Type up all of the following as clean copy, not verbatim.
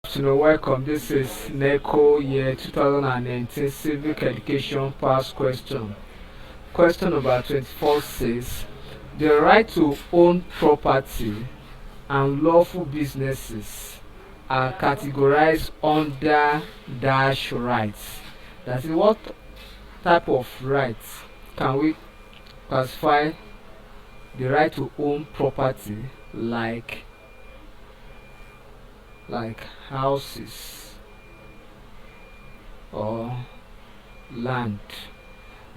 Welcome. This is Neco year 2019 Civic Education Past Question. Question number 24 says, the right to own property and lawful businesses are categorized under dash rights. That is, what type of rights can we classify the right to own property like houses or land,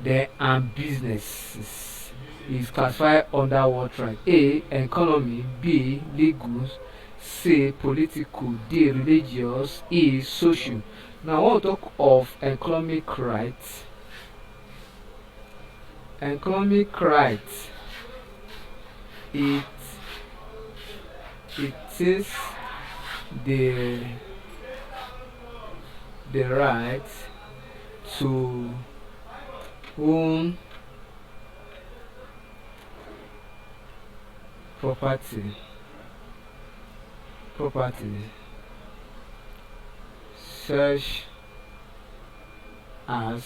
then and businesses is classified under what right? A. Economy, B. Legal, C. Political, D. Religious, E. Social. Now I want to talk of economic rights. Economic rights, it is the right to own property such as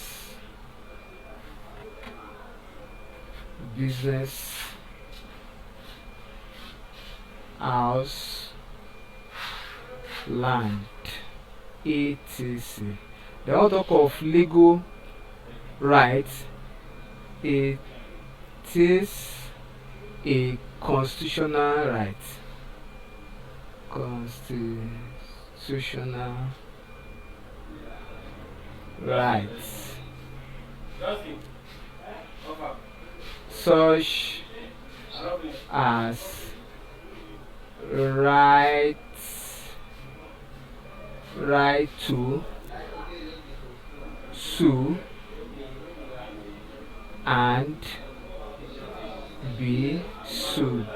business, house, land, etc. Then we'll talk of legal rights. It is a constitutional right. Constitutional rights such as right to sue and be sued.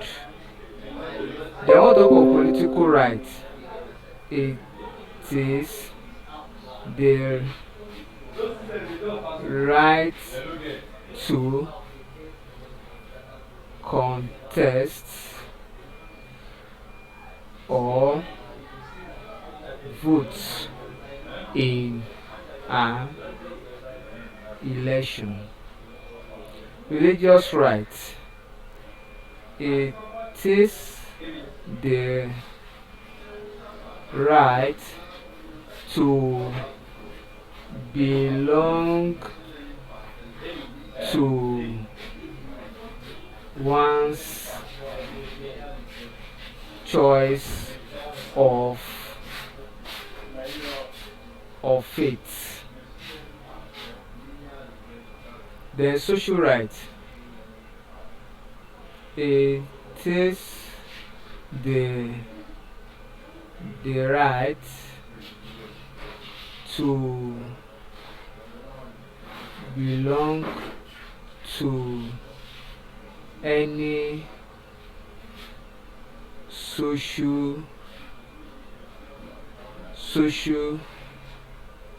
Then what talk of political rights? It is the right to contest or vote in an election. Religious rights, it is the right to belong to one's choice of faith. Then social rights, it is the right to belong to any social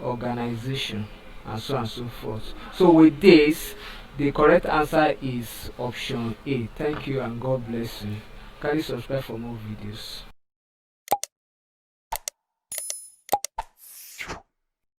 organization, and so on and so forth. So with this, the correct answer is option A. Thank you and God bless you. Kindly subscribe for more videos.